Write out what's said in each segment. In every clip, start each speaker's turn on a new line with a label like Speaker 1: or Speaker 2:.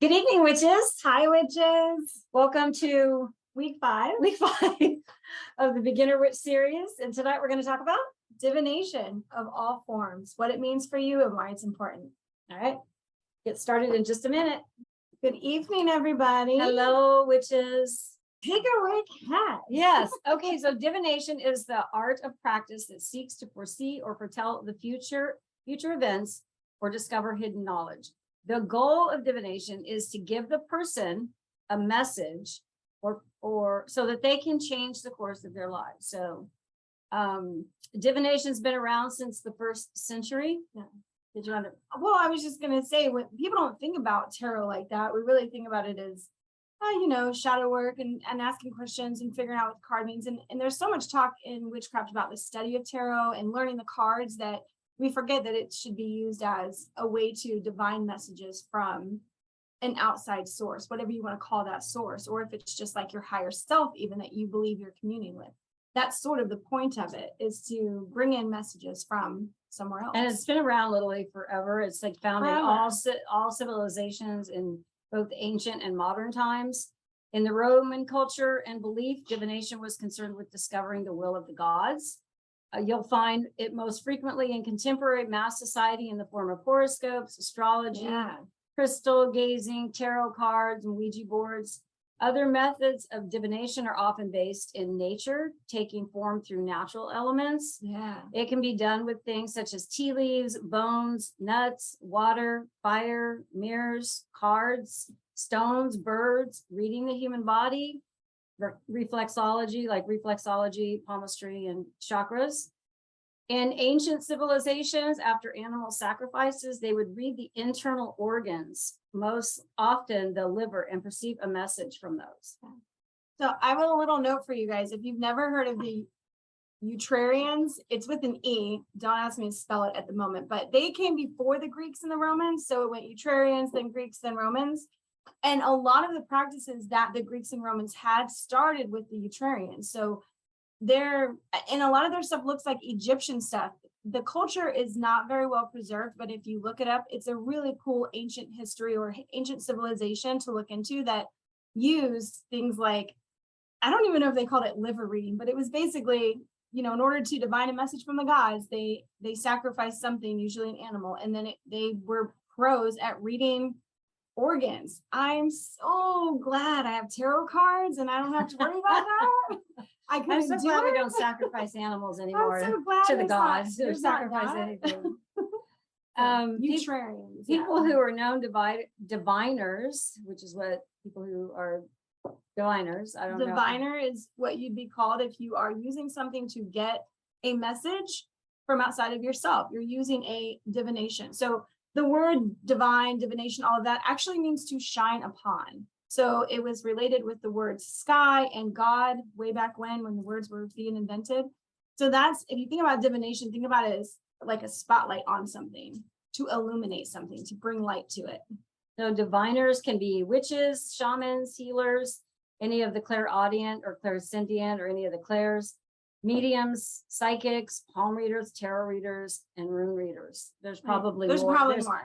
Speaker 1: Good evening, witches.
Speaker 2: Hi, witches.
Speaker 1: Welcome to
Speaker 2: Week 5
Speaker 1: of the Beginner Witch series. And tonight we're going to talk about
Speaker 2: divination of all forms, what it means for you and why it's important.
Speaker 1: All right, get started in just a minute.
Speaker 2: Good evening, everybody.
Speaker 1: Hello, witches.
Speaker 2: Take a wig hat.
Speaker 1: Yes. Okay, so divination is the art of practice that seeks to foresee or foretell the future events or discover hidden knowledge. The goal of divination is to give the person a message or so that they can change the course of their lives. So divination's been around since the 1st century.
Speaker 2: Yeah.
Speaker 1: Did you want to?
Speaker 2: Well, I was just going to say, when people don't think about tarot like that, we really think about it as, shadow work and asking questions and figuring out what the card means. And there's so much talk in witchcraft about the study of tarot and learning the cards that we forget that it should be used as a way to divine messages from an outside source, whatever you want to call that source, or if it's just like your higher self, even that you believe you're communing with. That's sort of the point of it, is to bring in messages from somewhere else.
Speaker 1: And it's been around literally forever. It's like found in all civilizations in both ancient and modern times. In the Roman culture and belief, divination was concerned with discovering the will of the gods. You'll find it most frequently in contemporary mass society in the form of horoscopes, astrology, crystal gazing, tarot cards, and Ouija boards. Other methods of divination are often based in nature, taking form through natural elements. It can be done with things such as tea leaves, bones, nuts, water, fire, mirrors, cards, stones, birds, reading the human body, reflexology, like reflexology, palmistry, and chakras. In ancient civilizations, after animal sacrifices, they would read the internal organs, most often the liver, and perceive a message from those.
Speaker 2: So I have a little note for you guys. If you've never heard of the Etrurians, it's with an E. Don't ask me to spell it at the moment, but they came before the Greeks and the Romans. So it went Etrurians, then Greeks, then Romans. And a lot of the practices that the Greeks and Romans had started with the Etrurians. So and a lot of their stuff looks like Egyptian stuff. The culture is not very well preserved, but if you look it up, it's a really cool ancient history or ancient civilization to look into that used things like, I don't even know if they called it liver reading, but it was basically, in order to divine a message from the gods, they sacrificed something, usually an animal, and then they were pros at reading organs. I'm so glad I have tarot cards and I don't have to worry about that.
Speaker 1: I'm so glad we don't sacrifice animals anymore to the gods or sacrifice anything. People who are known diviners, which is what people who are diviners, I don't know.
Speaker 2: Diviner is what you'd be called if you are using something to get a message from outside of yourself. You're using a divination. So the word divine, divination, all of that actually means to shine upon. So it was related with the words sky and God way back when the words were being invented. So that's, if you think about divination, think about it as like a spotlight on something, to illuminate something, to bring light to it.
Speaker 1: So diviners can be witches, shamans, healers, any of the clairaudient or clairsentient or any of the clairs, mediums, psychics, palm readers, tarot readers, and rune readers. There's probably more.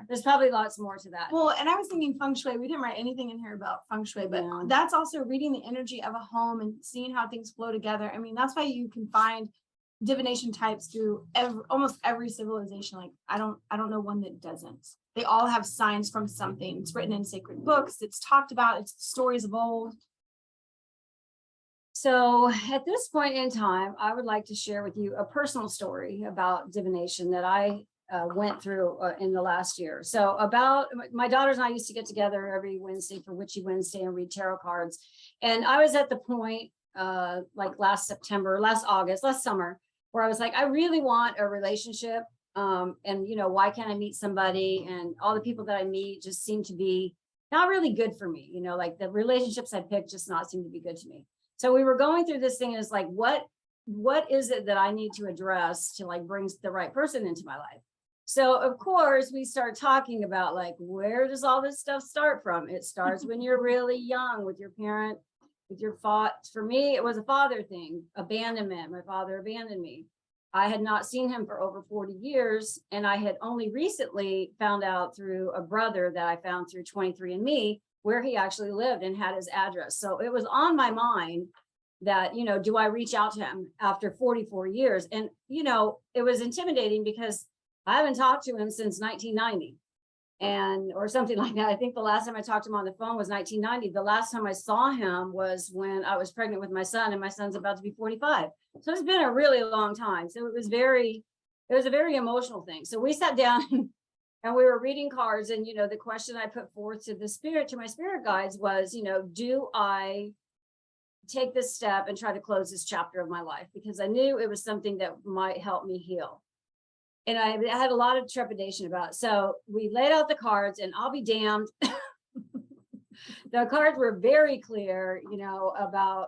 Speaker 1: There's probably lots more to that.
Speaker 2: Well, and I was thinking feng shui. We didn't write anything in here about feng shui, but that's also reading the energy of a home and seeing how things flow together. I mean, that's why you can find divination types through almost every civilization. Like I don't know one that doesn't. They all have signs from something. It's written in sacred books. It's talked about. It's the stories of old.
Speaker 1: So at this point in time, I would like to share with you a personal story about divination that I went through in the last year. So about my daughters and I used to get together every Wednesday for Witchy Wednesday and read tarot cards. And I was at the point like last August, last summer, where I was like, I really want a relationship. And why can't I meet somebody? And all the people that I meet just seem to be not really good for me. Like the relationships I picked just not seem to be good to me. So we were going through this thing, and it's like, what is it that I need to address to like bring the right person into my life? So of course we start talking about like, where does all this stuff start from? It starts when you're really young with your parent, with your father. For me, it was a father thing, abandonment. My father abandoned me. I had not seen him for over 40 years. And I had only recently found out through a brother that I found through 23andMe where he actually lived and had his address. So it was on my mind that, you know, do I reach out to him after 44 years? And, you know, it was intimidating because I haven't talked to him since 1990 and or something like that. I think the last time I talked to him on the phone was 1990. The last time I saw him was when I was pregnant with my son, and my son's about to be 45. So it's been a really long time. So it was a very emotional thing. So we sat down and we were reading cards, and, you know, the question I put forth to my spirit guides was, you know, do I take this step and try to close this chapter of my life? Because I knew it was something that might help me heal. And I had a lot of trepidation about it. So we laid out the cards, and I'll be damned. The cards were very clear, you know, about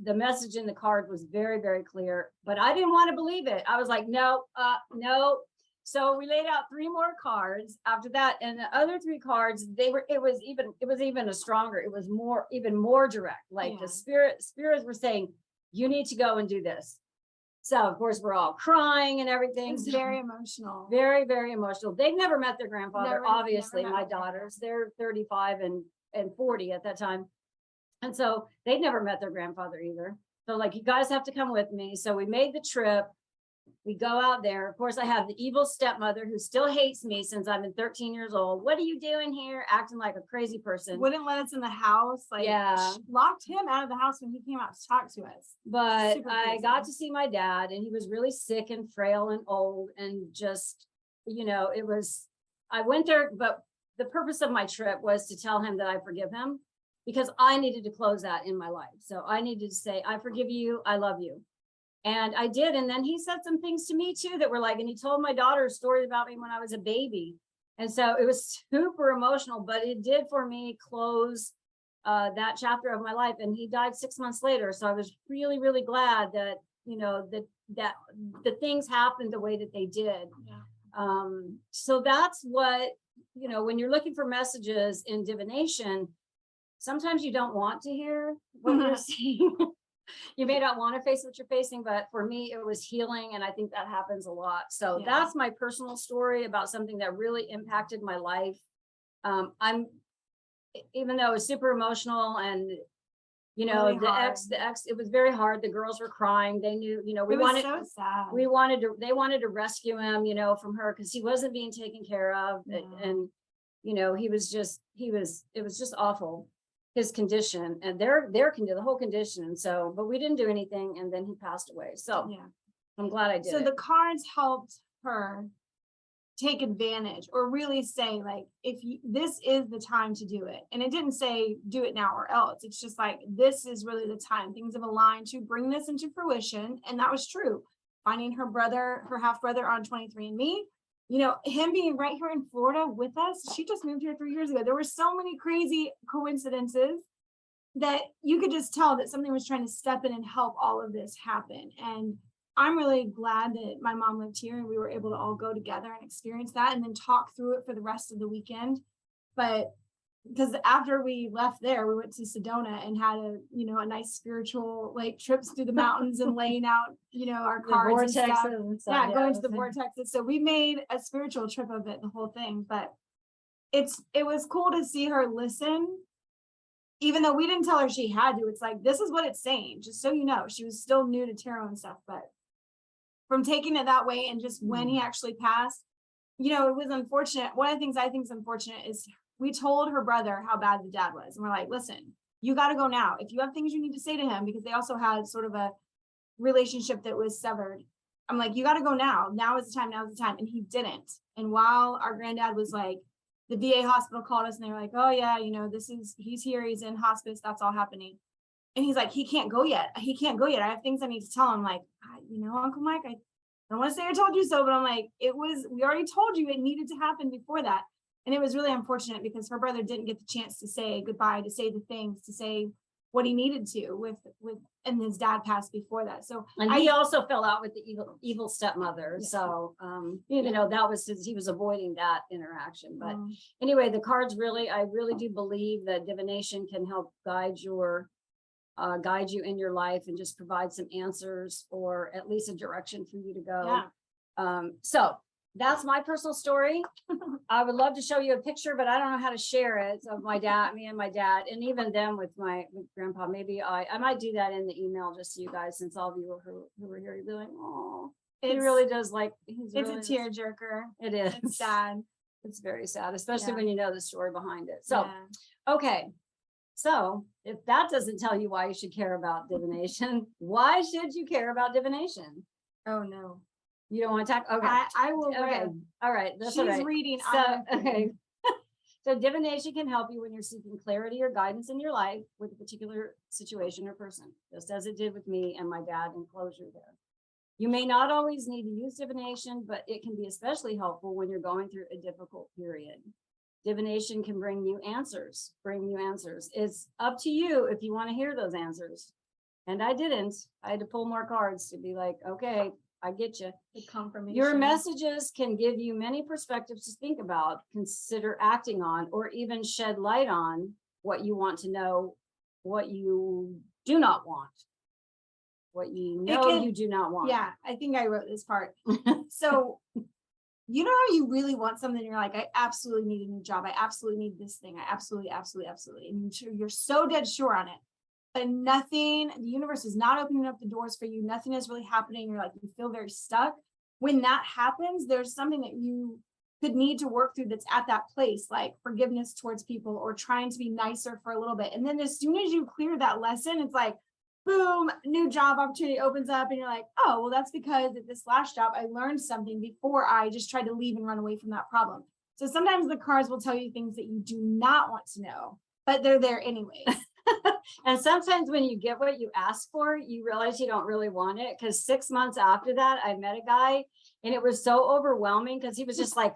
Speaker 1: the message in the card was very, very clear, but I didn't want to believe it. I was like, no. So we laid out 3 more cards after that. And the other 3 cards, it was even a stronger, it was even more direct. Like the spirits were saying, you need to go and do this. So of course we're all crying and everything.
Speaker 2: It's very emotional.
Speaker 1: Very, very emotional. They've never met their grandfather. Obviously,
Speaker 2: never
Speaker 1: my
Speaker 2: met their
Speaker 1: daughters, they're 35 and 40 at that time. And so they'd never met their grandfather either. So like, you guys have to come with me. So we made the trip. We go out there. Of course, I have the evil stepmother who still hates me since I've been 13 years old. What are you doing here? Acting like a crazy person.
Speaker 2: Wouldn't let us in the house. Like, locked him out of the house when he came out to talk to us.
Speaker 1: But I got to see my dad, and he was really sick and frail and old, and just, you know, I went there, but the purpose of my trip was to tell him that I forgive him, because I needed to close that in my life. So I needed to say, I forgive you. I love you. And I did. And then he said some things to me too that were like, and he told my daughter stories about me when I was a baby. And so it was super emotional, but it did for me close that chapter of my life. And he died 6 months later. So I was really, really glad that, you know, that the things happened the way that they did.
Speaker 2: Yeah.
Speaker 1: So that's what, you know, when you're looking for messages in divination, sometimes you don't want to hear what you're seeing. You may not want to face what you're facing, but for me, it was healing. And I think that happens a lot. So that's my personal story about something that really impacted my life. Even though it was super emotional, and, you know,
Speaker 2: really
Speaker 1: the ex, it was very hard. The girls were crying. They knew, you know,
Speaker 2: so sad.
Speaker 1: they wanted to rescue him, you know, from her, because he wasn't being taken care of. And, you know, it was just awful. His condition and the whole condition. And so, but we didn't do anything, and then he passed away. So I'm glad I did.
Speaker 2: So the cards helped her take advantage, or really say, like, this is the time to do it. And it didn't say do it now or else. It's just like, this is really the time. Things have aligned to bring this into fruition. And that was true. Finding her half brother on 23andMe, you know, him being right here in Florida with us. She just moved here 3 years ago. There were so many crazy coincidences that you could just tell that something was trying to step in and help all of this happen. And I'm really glad that my mom lived here and we were able to all go together and experience that, and then talk through it for the rest of the weekend. But because after we left there, we went to Sedona and had a nice spiritual, like, trips through the mountains and laying out, you know, our cards and stuff. Going to the vortexes. So we made a spiritual trip of it, the whole thing. But it was cool to see her listen, even though we didn't tell her she had to. It's like, this is what it's saying, just so you know. She was still new to tarot and stuff, but from taking it that way, and just when he actually passed, you know, it was unfortunate. One of the things I think is unfortunate is we told her brother how bad the dad was. And we're like, listen, you got to go now. If you have things you need to say to him, because they also had sort of a relationship that was severed. I'm like, you got to go now. Now is the time. Now is the time. And he didn't. And while our granddad was like, the VA hospital called us and they were like, oh yeah, you know, he's here. He's in hospice. That's all happening. And he's like, he can't go yet. He can't go yet. I have things I need to tell him. Like, you know, Uncle Mike, I don't want to say I told you so, but I'm like, we already told you it needed to happen before that. And it was really unfortunate because her brother didn't get the chance to say goodbye, to say the things, to say what he needed to and his dad passed before that. So
Speaker 1: he also fell out with the evil stepmother. Yeah. So, you know, that was he was avoiding that interaction. But anyway, the cards I really do believe that divination can help guide your guide you in your life and just provide some answers or at least a direction for you to go.
Speaker 2: Yeah.
Speaker 1: So that's my personal story. I would love to show you a picture, but I don't know how to share it of my dad, me and my dad, and even them with grandpa. Maybe I might do that in the email just to you guys, since all of you who were here, you'd be like, oh, he really does like, it's
Speaker 2: a tearjerker.
Speaker 1: It is.
Speaker 2: It's sad.
Speaker 1: It's very sad, especially
Speaker 2: Yeah.
Speaker 1: when you know the story behind it. So,
Speaker 2: Yeah.
Speaker 1: okay. So if that doesn't tell you why you should care about divination, why should you care about divination?
Speaker 2: Oh no.
Speaker 1: You don't want to talk? Okay.
Speaker 2: I will.
Speaker 1: Okay. All right. That's
Speaker 2: She's
Speaker 1: all right.
Speaker 2: reading.
Speaker 1: So, okay. So divination can help you when you're seeking clarity or guidance in your life with a particular situation or person, just as it did with me and my dad in closure there. You may not always need to use divination, but it can be especially helpful when you're going through a difficult period. Divination can bring you answers. It's up to you if you want to hear those answers. And I didn't. I had to pull more cards to be like, okay, I get you.
Speaker 2: The confirmation.
Speaker 1: Your messages can give you many perspectives to think about, consider acting on, or even shed light on what you want to know, what you do not want, what you know you do not want.
Speaker 2: Yeah, I think I wrote this part. So, you know how you really want something, you're like, I absolutely need a new job. I absolutely need this thing. I absolutely. And you're so dead sure on it. But the universe is not opening up the doors for you. Nothing is really happening. You're like, you feel very stuck. When that happens, there's something that you could need to work through that's at that place, like forgiveness towards people or trying to be nicer for a little bit. And then as soon as you clear that lesson, it's like, boom, new job opportunity opens up. And you're like, oh, well, that's because at this last job, I learned something before I just tried to leave and run away from that problem. So sometimes the cards will tell you things that you do not want to know, but they're there anyways.
Speaker 1: And sometimes when you get what you ask for, you realize you don't really want it. Because 6 months after that, I met a guy and it was so overwhelming because he was just like,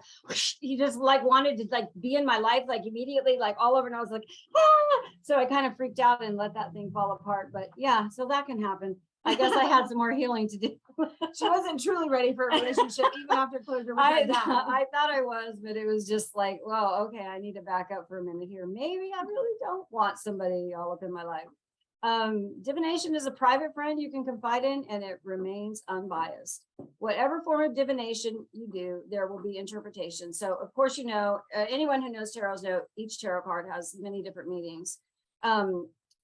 Speaker 1: he just like wanted to like be in my life, like immediately, like all over. And I was like, ah! So I kind of freaked out and let that thing fall apart. But yeah, so that can happen. I guess I had some more healing to do.
Speaker 2: She wasn't truly ready for a relationship even after closure. I
Speaker 1: thought I was, but it was just like, well, okay, I need to back up for a minute here. Maybe I really don't want somebody all up in my life. Divination is a private friend you can confide in, and it remains unbiased. Whatever form of divination you do, there will be interpretation. So, of course, you know, anyone who knows tarots know each tarot card has many different meanings.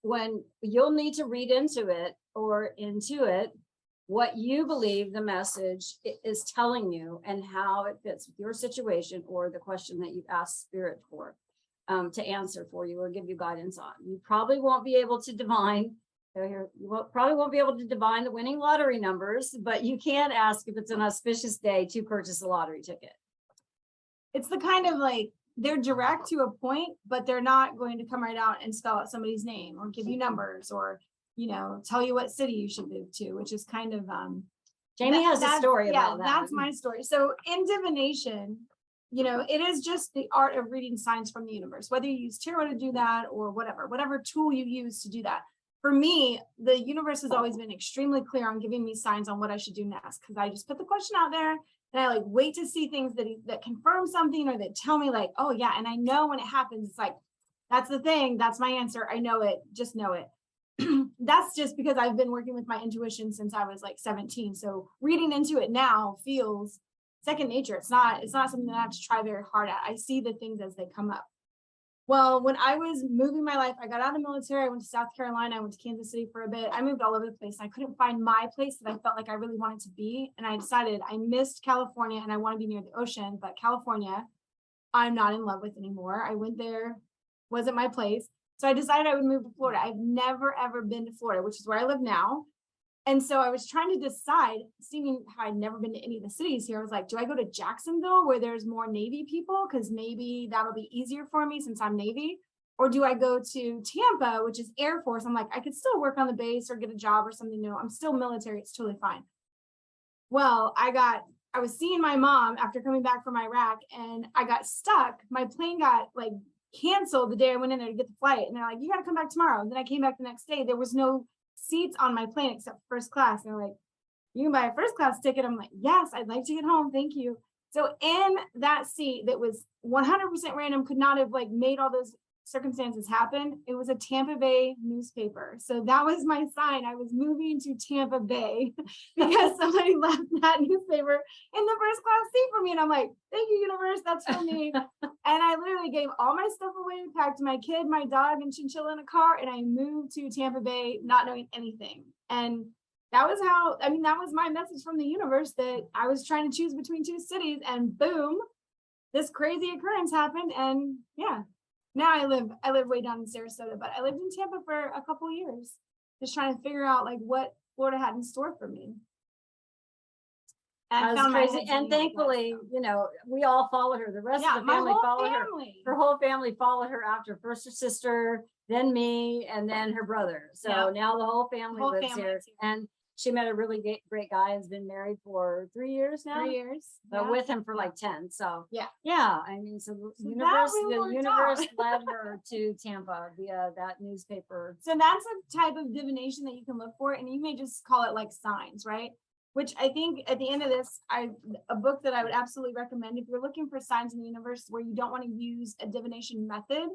Speaker 1: When you'll need to read into it or intuit what you believe the message is telling you and how it fits with your situation or the question that you've asked spirit for, to answer for you or give you guidance on. You probably won't be able to divine, probably won't be able to divine the winning lottery numbers, but you can ask if it's an auspicious day to purchase a lottery ticket.
Speaker 2: It's the kind of like, they're direct to a point, but they're not going to come right out and spell out somebody's name or give you numbers or, you know, tell you what city you should move to, which is kind of
Speaker 1: Jayme has a story about that.
Speaker 2: That's my story. So in divination, you know, it is just the art of reading signs from the universe, whether you use tarot to do that or whatever tool you use to do that. For me, the universe has always been extremely clear on giving me signs on what I should do next, because I just put the question out there and I like wait to see things that confirm something or that tell me like, oh yeah. And I know when it happens, it's like, that's the thing. That's my answer. I know it. Just know it. That's just because I've been working with my intuition since I was like 17. So reading into it now feels second nature. It's not something that I have to try very hard at. I see the things as they come up. Well, when I was moving my life, I got out of the military. I went to South Carolina. I went to Kansas City for a bit. I moved all over the place. I couldn't find my place that I felt like I really wanted to be. And I decided I missed California and I want to be near the ocean, but California, I'm not in love with anymore. I went there, wasn't my place. So I decided I would move to Florida. I've never, ever been to Florida, which is where I live now. And so I was trying to decide, seeing how I'd never been to any of the cities here, I was like, do I go to Jacksonville where there's more Navy people? Because maybe that'll be easier for me since I'm Navy. Or do I go to Tampa, which is Air Force? I'm like, I could still work on the base or get a job or something new. I'm still military. It's totally fine. Well, I was seeing my mom after coming back from Iraq and I got stuck. My plane got like canceled the day I went in there to get the flight. And they're like, you got to come back tomorrow. And then I came back the next day. There was no seats on my plane except first class. And they're like, you can buy a first class ticket. I'm like, yes, I'd like to get home. Thank you. So in that seat that was 100% random, could not have like made all those circumstances happened, it was a Tampa Bay newspaper. So that was my sign. I was moving to Tampa Bay because somebody left that newspaper in the first class seat for me. And I'm like, thank you, universe, that's for me. And I literally gave all my stuff away, packed my kid, my dog, and chinchilla in a car, and I moved to Tampa Bay, not knowing anything. And that was how, I mean, that was my message from the universe, that I was trying to choose between two cities, and boom, this crazy occurrence happened. And yeah, now I live way down in Sarasota, but I lived in Tampa for a couple of years, just trying to figure out like what Florida had in store for me. And I
Speaker 1: That's
Speaker 2: found my
Speaker 1: crazy.
Speaker 2: head
Speaker 1: And
Speaker 2: doing like
Speaker 1: thankfully,
Speaker 2: that, so.
Speaker 1: you know, we all followed her. The rest
Speaker 2: Yeah,
Speaker 1: of the
Speaker 2: my
Speaker 1: family
Speaker 2: whole
Speaker 1: followed her.
Speaker 2: family.
Speaker 1: Her whole family followed her after, first her sister, then me, and then her brother. So
Speaker 2: Yeah.
Speaker 1: now the whole family
Speaker 2: Whole
Speaker 1: lives
Speaker 2: family
Speaker 1: here.
Speaker 2: is here.
Speaker 1: And she met a really great guy, has been married for 3 years now.
Speaker 2: 3 years.
Speaker 1: But
Speaker 2: yeah.
Speaker 1: with him for like 10. So
Speaker 2: Yeah.
Speaker 1: I mean, so the
Speaker 2: So that
Speaker 1: universe,
Speaker 2: really
Speaker 1: the
Speaker 2: worked
Speaker 1: universe
Speaker 2: out.
Speaker 1: led her to Tampa via that newspaper.
Speaker 2: So that's a type of divination that you can look for, and you may just call it like signs, right? Which I think at the end of this, a book that I would absolutely recommend if you're looking for signs in the universe where you don't want to use a divination method.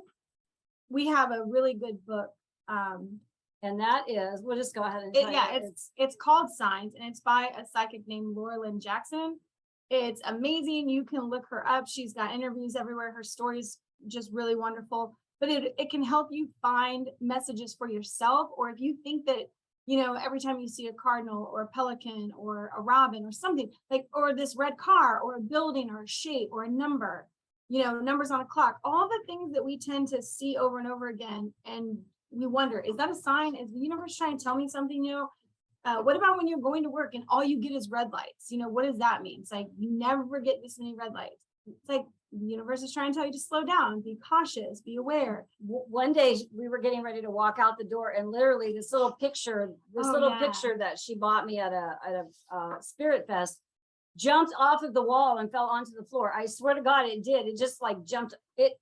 Speaker 2: We have a really good book.
Speaker 1: And that is, we'll just go ahead and tell you,
Speaker 2: It's called Signs, and it's by a psychic named Lynne Jackson. It's amazing. You can look her up. She's got interviews everywhere. Her story's just really wonderful. But it can help you find messages for yourself, or if you think that, you know, every time you see a cardinal or a pelican or a robin or something like, or this red car or a building or a shape or a number, you know, numbers on a clock, all the things that we tend to see over and over again. And we wonder, is that a sign? Is the universe trying to tell me something new? What about when you're going to work and all you get is red lights? You know, what does that mean? It's like, you never get this many red lights. It's like the universe is trying to tell you to slow down, be cautious, be aware.
Speaker 1: One day we were getting ready to walk out the door, and literally this little picture that she bought me at a Spirit Fest jumped off of the wall and fell onto the floor. I swear to God, it did. It just like jumped.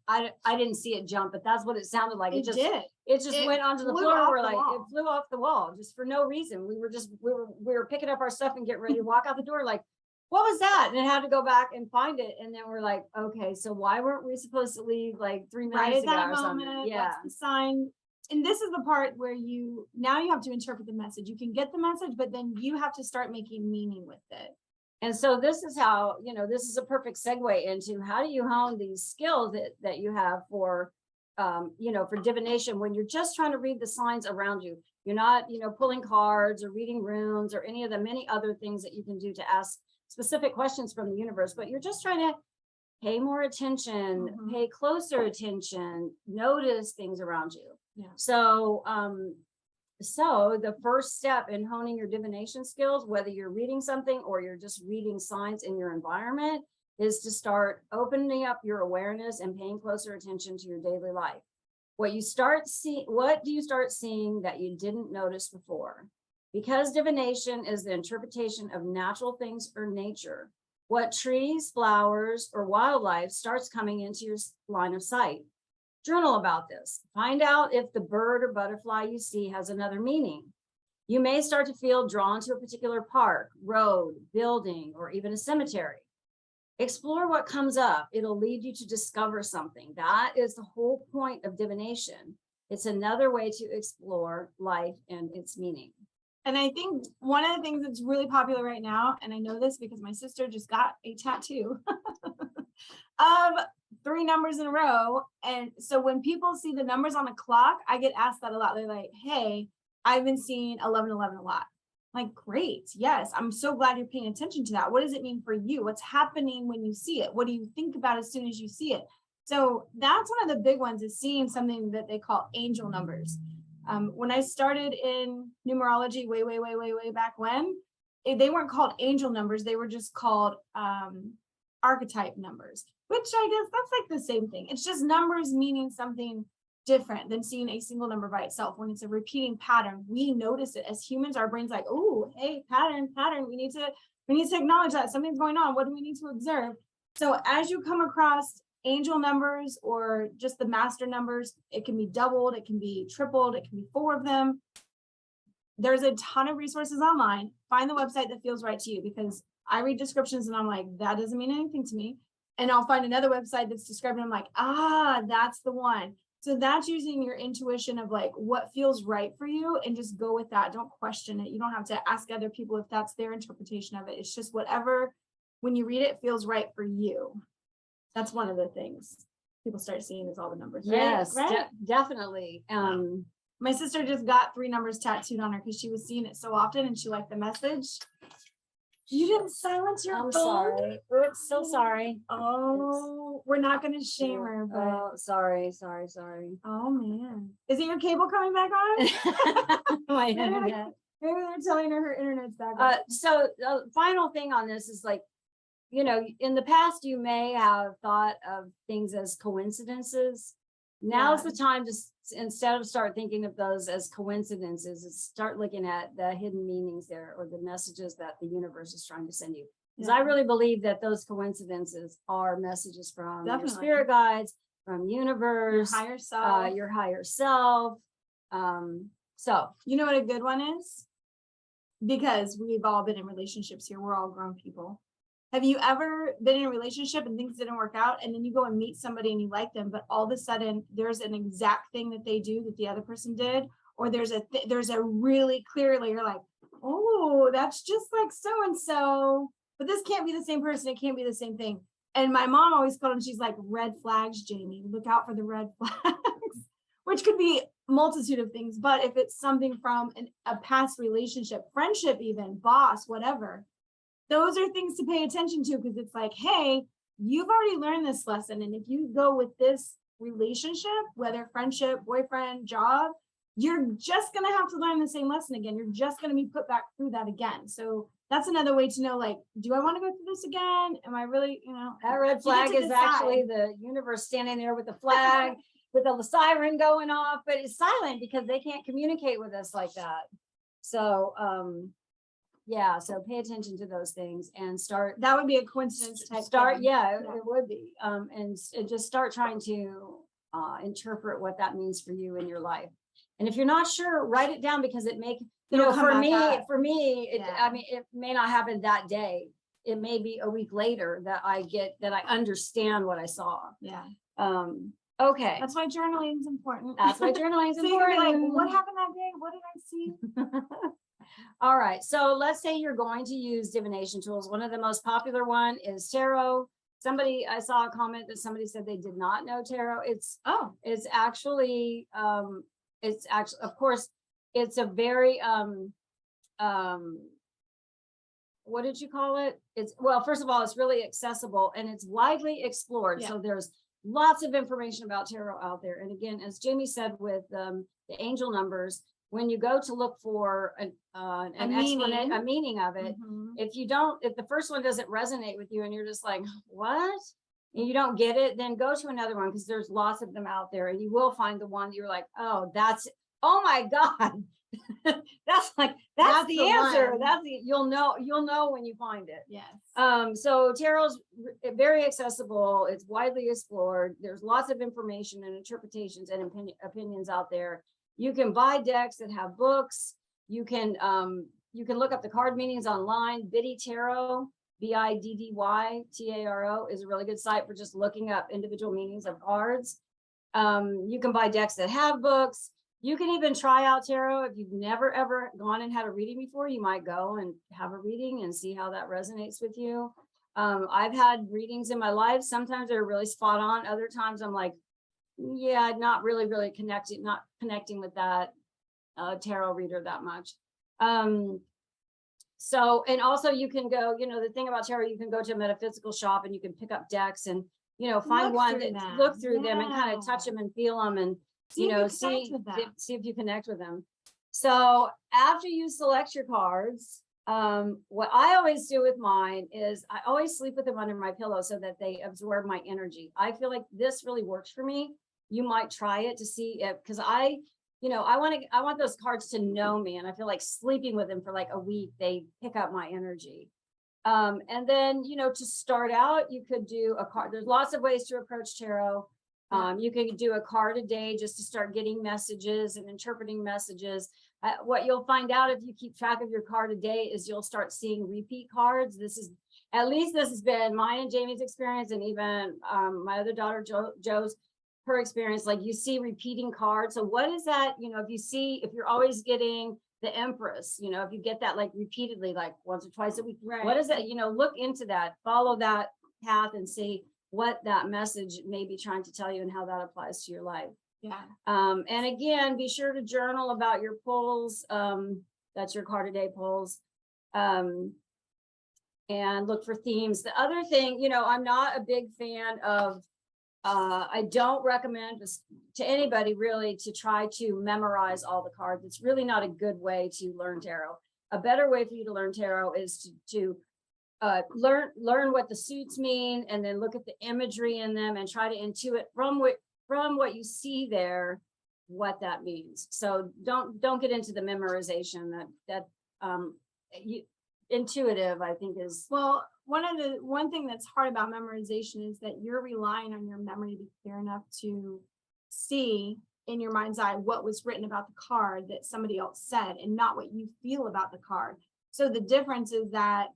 Speaker 1: I didn't see it jump, but that's what it sounded like. It just went onto the floor. We're like, it flew off the wall just for no reason. We were picking up our stuff and getting ready to walk out the door. Like, what was that? And it had to go back and find it. And then we're like, okay, so why weren't we supposed to leave like 3 minutes
Speaker 2: right at
Speaker 1: ago
Speaker 2: that
Speaker 1: or
Speaker 2: moment?
Speaker 1: something? Yeah.
Speaker 2: That's the sign. And this is the part where you have to interpret the message. You can get the message, but then you have to start making meaning with it.
Speaker 1: And so this is how, you know, this is a perfect segue into how do you hone these skills that you have for, you know, for divination when you're just trying to read the signs around you. You're not, you know, pulling cards or reading runes or any of the many other things that you can do to ask specific questions from the universe, but you're just trying to pay more attention, pay closer attention, notice things around you.
Speaker 2: Yeah.
Speaker 1: So the first step in honing your divination skills, whether you're reading something or you're just reading signs in your environment, is to start opening up your awareness and paying closer attention to your daily life. What do you start seeing that you didn't notice before? Because divination is the interpretation of natural things or nature. What trees, flowers, or wildlife starts coming into your line of sight? Journal about this. Find out if the bird or butterfly you see has another meaning. You may start to feel drawn to a particular park, road, building, or even a cemetery. Explore what comes up. It'll lead you to discover something. That is the whole point of divination. It's another way to explore life and its meaning.
Speaker 2: And I think one of the things that's really popular right now, and I know this because my sister just got a tattoo of 3 numbers in a row. And so when people see the numbers on the clock, I get asked that a lot. They're like, hey, I've been seeing 1111 a lot. I'm like, great. Yes. I'm so glad you're paying attention to that. What does it mean for you? What's happening when you see it? What do you think about as soon as you see it? So that's one of the big ones, is seeing something that they call angel numbers. When I started in numerology way back when, they weren't called angel numbers. They were just called archetype numbers, which I guess that's like the same thing. It's just numbers meaning something different than seeing a single number by itself. When it's a repeating pattern, we notice it as humans. Our brain's like, oh, hey, pattern. We need to acknowledge that something's going on. What do we need to observe? So as you come across angel numbers or just the master numbers, it can be doubled, it can be tripled, it can be 4 of them. There's a ton of resources online. Find the website that feels right to you, because I read descriptions and I'm like, that doesn't mean anything to me. And I'll find another website that's describing, I'm like, that's the one. So that's using your intuition of like what feels right for you and just go with that. Don't question it. You don't have to ask other people if that's their interpretation of it. It's just whatever, when you read it, feels right for you. That's one of the things people start seeing is all the numbers. Right?
Speaker 1: Yes,
Speaker 2: Right?
Speaker 1: definitely.
Speaker 2: My sister just got 3 numbers tattooed on her because she was seeing it so often and she liked the message. You didn't silence your
Speaker 1: I'm
Speaker 2: phone?
Speaker 1: sorry. Oops, so sorry.
Speaker 2: Oh, we're not gonna shame her, but
Speaker 1: Oh, sorry.
Speaker 2: oh man. Is it your cable coming back on?
Speaker 1: My internet.
Speaker 2: Maybe they're telling her her internet's back on.
Speaker 1: So the final thing on this is like, you know, in the past, you may have thought of things as coincidences. Now's
Speaker 2: Yeah.
Speaker 1: the time to, instead of start thinking of those as coincidences, is start looking at the hidden meanings there or the messages that the universe is trying to send you. Because I really believe that those coincidences are messages from your
Speaker 2: Definitely.
Speaker 1: spirit guides, from universe,
Speaker 2: Your higher self.
Speaker 1: your higher self. So
Speaker 2: You know what a good one is? Because we've all been in relationships here. We're all grown people. Have you ever been in a relationship and things didn't work out and then you go and meet somebody and you like them, but all of a sudden there's an exact thing that they do that the other person did, or there's a really clearly you're like, oh, that's just like so-and-so, but this can't be the same person. It can't be the same thing. And my mom always called them, she's like, red flags, Jayme, look out for the red flags, which could be multitude of things. But if it's something from a past relationship, friendship, even boss, whatever, those are things to pay attention to, because it's like, hey, you've already learned this lesson. And if you go with this relationship, whether friendship, boyfriend, job, you're just going to have to learn the same lesson again. You're just going to be put back through that again. So that's another way to know, like, do I want to go through this again? Am I really,
Speaker 1: that red flag is actually the universe standing there with the flag, with the siren going off, but it's silent because they can't communicate with us like that. So, yeah, so pay attention to those things and start.
Speaker 2: That would be a coincidence type thing.
Speaker 1: Yeah, it would be. And just start trying to interpret what that means for you in your life. And if you're not sure, write it down, because it may, for me, I mean, it may not happen that day. It may be a week later that I understand what I saw.
Speaker 2: Yeah.
Speaker 1: Okay.
Speaker 2: That's why journaling is important.
Speaker 1: That's why journaling is
Speaker 2: So you can be
Speaker 1: important.
Speaker 2: like, what happened that day? What did I see?
Speaker 1: All right. So let's say you're going to use divination tools. One of the most popular one is tarot. I saw a comment that somebody said they did not know tarot. It's actually, of course, it's a very, what did you call it? Well, first of all, it's really accessible and it's widely explored. Yeah. So there's lots of information about tarot out there. And again, as Jayme said with the angel numbers, when you go to look for a meaning of it, if the first one doesn't resonate with you and you're just like, what? And you don't get it, then go to another one, because there's lots of them out there and you will find the one that you're like, oh my God. that's the answer. One. You'll know when you find it.
Speaker 2: Yes.
Speaker 1: So tarot's very accessible. It's widely explored. There's lots of information and interpretations and opinions out there. You can buy decks that have books. You can look up the card meanings online. Biddy Tarot, BIDDYTARO, is a really good site for just looking up individual meanings of cards. You can buy decks that have books. You can even try out tarot. If you've never ever gone and had a reading before, you might go and have a reading and see how that resonates with you. I've had readings in my life. Sometimes they're really spot on. Other times I'm like, yeah, not really connecting with that tarot reader that much. So, and also you can go, the thing about tarot, you can go to a metaphysical shop and you can pick up decks and, find one that look through them and kind of touch them and feel them and, see if you connect with them. So after you select your cards, what I always do with mine is I always sleep with them under my pillow so that they absorb my energy. I feel like this really works for me. You might try it to see if, because I want those cards to know me, and I feel like sleeping with them for like a week, they pick up my energy. And then, to start out, you could do a card. There's lots of ways to approach tarot. You can do a card a day just to start getting messages and interpreting messages. What you'll find out if you keep track of your card a day is you'll start seeing repeat cards. This has been mine and Jayme's experience, and even my other daughter Joe's. her experience, like you see repeating cards. So what is that? You know, if you're always getting the Empress, you know, if you get that like repeatedly, like once or twice a week, what is that? You know, look into that, follow that path and see what that message may be trying to tell you and how that applies to your life.
Speaker 2: Yeah.
Speaker 1: And again, be sure to journal about your pulls. That's your card a day pulls. And look for themes. The other thing, you know, I'm not a big fan of, I don't recommend this to anybody really to try to memorize all the cards. It's really not a good way to learn tarot. A better way for you to learn tarot is to learn what the suits mean, and then look at the imagery in them and try to intuit from what you see there what that means. So don't get into the memorization. That intuitive, I think, is
Speaker 2: well, one thing that's hard about memorization is that you're relying on your memory to be clear enough to see in your mind's eye what was written about the card that somebody else said, and not what you feel about the card. So the difference is that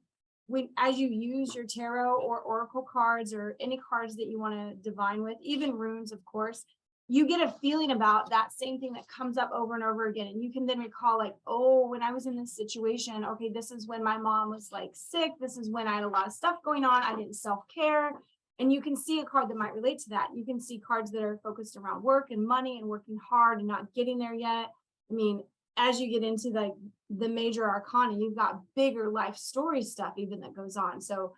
Speaker 2: as you use your tarot or oracle cards or any cards that you want to divine with, even runes, of course, you get a feeling about that same thing that comes up over and over again. And you can then recall, like, oh, when I was in this situation, okay, this is when my mom was like sick. This is when I had a lot of stuff going on. I didn't self-care. And you can see a card that might relate to that. You can see cards that are focused around work and money and working hard and not getting there yet. I mean, as you get into like the major arcana, you've got bigger life story stuff even that goes on. So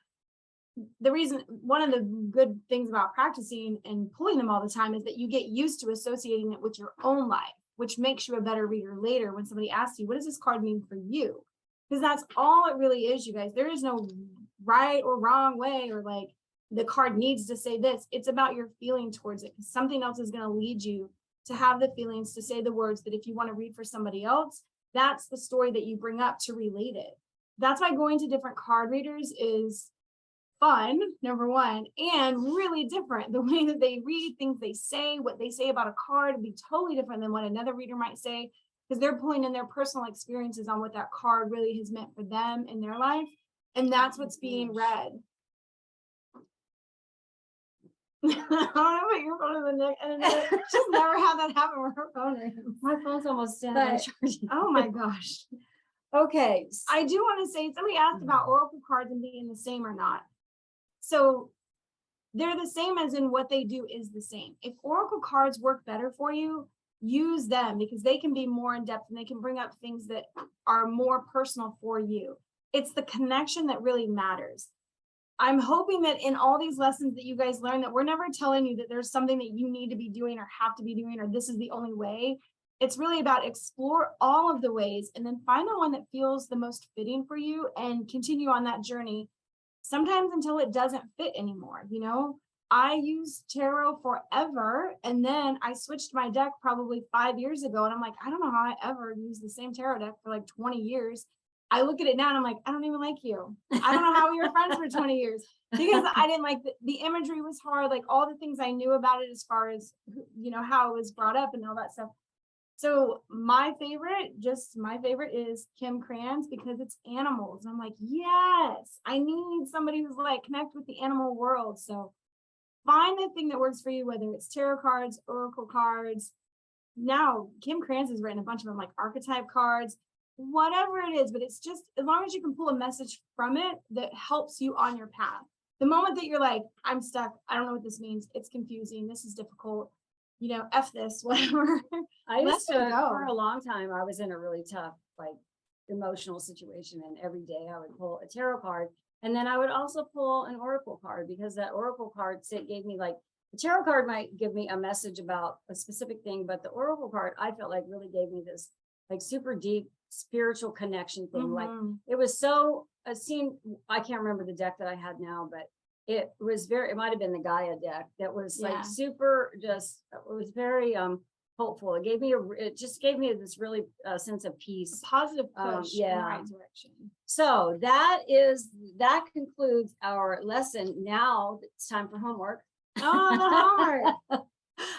Speaker 2: one of the good things about practicing and pulling them all the time is that you get used to associating it with your own life, which makes you a better reader later when somebody asks you, what does this card mean for you? Because that's all it really is, you guys. There is no right or wrong way, or like the card needs to say this. It's about your feeling towards it, because something else is going to lead you to have the feelings to say the words that if you want to read for somebody else, that's the story that you bring up to relate it. That's why going to different card readers is fun, number one, and really different. The way that they read things, they say, what they say about a card would be totally different than what another reader might say, because they're pulling in their personal experiences on what that card really has meant for them in their life. And that's what's being read. I don't know what your phone is in the and she's never had that happen where her phone rings.
Speaker 1: my phone's almost dead.
Speaker 2: Oh my gosh.
Speaker 1: Okay.
Speaker 2: I do want to say, somebody asked about oracle cards and being the same or not. So they're the same as in what they do is the same. If oracle cards work better for you, use them, because they can be more in depth and they can bring up things that are more personal for you. It's the connection that really matters. I'm hoping that in all these lessons that you guys learn, that we're never telling you that there's something that you need to be doing or have to be doing, or this is the only way. It's really about explore all of the ways and then find the one that feels the most fitting for you and continue on that journey. Sometimes until it doesn't fit anymore. You know, I used tarot forever, and then I switched my deck probably 5 years ago, and I'm like, I don't know how I ever used the same tarot deck for like 20 years. I look at it now and I'm like, I don't even like you. I don't know how we were friends for 20 years, because I didn't like the imagery was hard, like all the things I knew about it as far as, you know, how it was brought up and all that stuff. So my favorite is Kim Kranz, because it's animals. I'm like, yes, I need somebody who's like connect with the animal world. So find the thing that works for you, whether it's tarot cards, oracle cards. Now, Kim Kranz has written a bunch of them, like archetype cards, whatever it is, but it's just, as long as you can pull a message from it that helps you on your path. The moment that you're like, I'm stuck, I don't know what this means, it's confusing, this is difficult, you know, F this, whatever.
Speaker 1: I used to, for a long time, I was in a really tough, like, emotional situation, and every day I would pull a tarot card, and then I would also pull an oracle card, because that oracle card gave me, like, the tarot card might give me a message about a specific thing, but the oracle card, I felt like really gave me this, like, super deep spiritual connection thing.
Speaker 2: Mm-hmm.
Speaker 1: Like, it was so, I can't remember the deck that I had now, but it was it might have been the Gaia deck that was like super, just, it was very hopeful. It just gave me this really sense of peace,
Speaker 2: a positive push in the right direction.
Speaker 1: So that concludes our lesson. Now it's time for homework.
Speaker 2: Oh, the homework.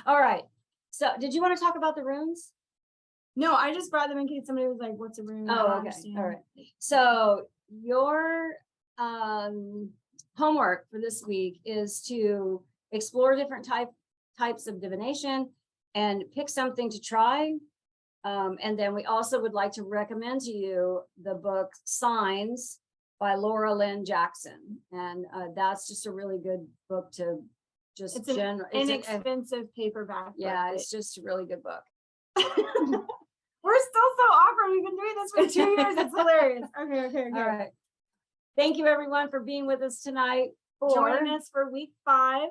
Speaker 1: All right. So did you want to talk about the runes?
Speaker 2: No, I just brought them in case somebody was like, what's a rune?
Speaker 1: Oh, okay. All right. So your homework for this week is to explore different types of divination and pick something to try. And then we also would like to recommend to you the book Signs by Lynne Jackson. And that's just a really good book to just
Speaker 2: It's an inexpensive paperback.
Speaker 1: Yeah, it's just a really good book.
Speaker 2: We're still so awkward. We've been doing this for 2 years. It's hilarious. Okay.
Speaker 1: All right. Thank you everyone for being with us tonight.
Speaker 2: Join us for week 5,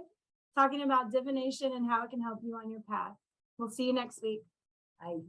Speaker 2: talking about divination and how it can help you on your path. We'll see you next week.
Speaker 1: Bye.